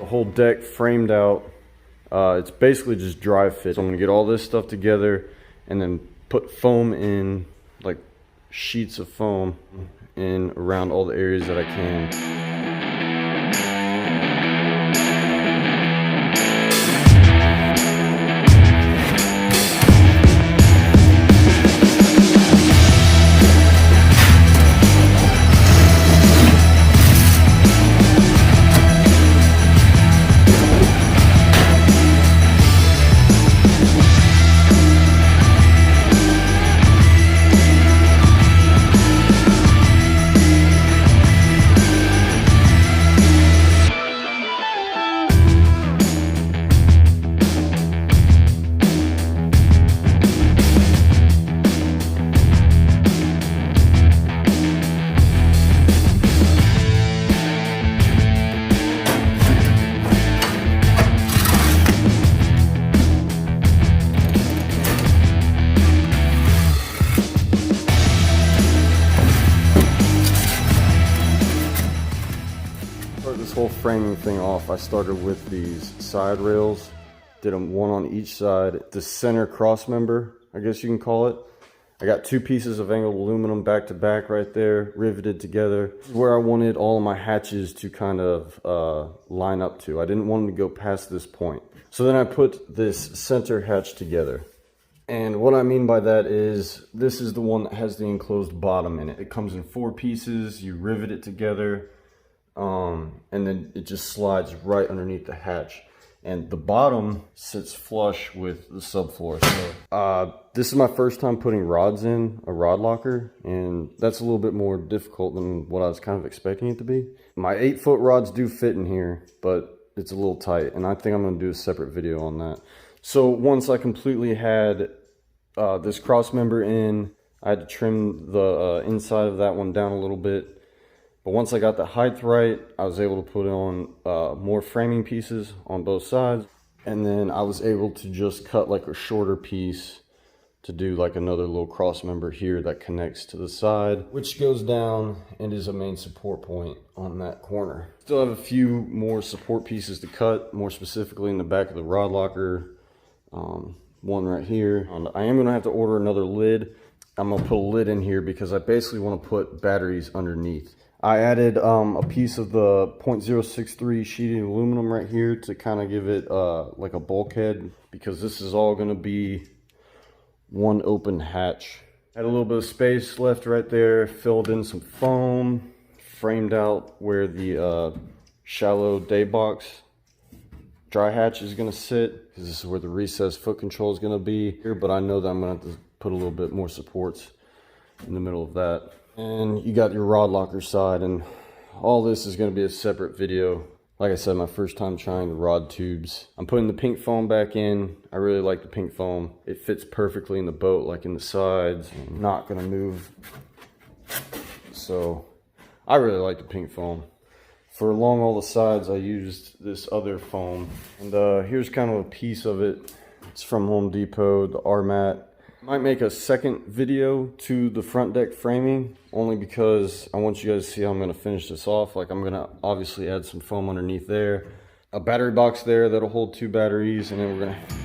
whole deck framed out. It's basically just dry fit. So I'm gonna get all this stuff together and then put foam in, like sheets of foam in around all the areas that I can. This whole framing thing off, I started with these side rails, did them one on each side. The center cross member, I guess you can call it. I got 2 pieces of angled aluminum back to back right there, riveted together. This is where I wanted all of my hatches to kind of line up to. I didn't want them to go past this point. So then I put this center hatch together. And what I mean by that is, this is the one that has the enclosed bottom in it. It comes in 4 pieces, you rivet it together. And then it just slides right underneath the hatch, and the bottom sits flush with the subfloor. So this is my first time putting rods in a rod locker, and that's a little bit more difficult than what I was kind of expecting it to be. My 8-foot rods do fit in here, but it's a little tight, and I think I'm going to do a separate video on that. So once I completely had this cross member in, I had to trim the inside of that one down a little bit. But once I got the height right, I was able to put on more framing pieces on both sides. And then I was able to just cut like a shorter piece to do like another little cross member here that connects to the side, which goes down and is a main support point on that corner. Still have a few more support pieces to cut, more specifically in the back of the rod locker. One right here. I am gonna have to order another lid. I'm gonna put a lid in here because I basically want to put batteries underneath. I added a piece of the 0.063 sheeted aluminum right here to kind of give it like a bulkhead, because this is all going to be one open hatch. Had a little bit of space left right there, filled in some foam, framed out where the shallow day box dry hatch is going to sit, because this is where the recessed foot control is going to be here, but I know that I'm going to have to put a little bit more supports in the middle of that. And you got your rod locker side, and all this is going to be a separate video. Like I said, my first time trying the rod tubes. I'm putting the pink foam back in. I really like the pink foam. It fits perfectly in the boat, like in the sides. I'm not going to move. So I really like the pink foam. For along all the sides, I used this other foam. And here's kind of a piece of it. It's from Home Depot, the R-Mat. Might make a second video to the front deck framing, only because I want you guys to see how I'm going to finish this off. Like, I'm going to obviously add some foam underneath there, a battery box there that'll hold 2 batteries, and then we're going to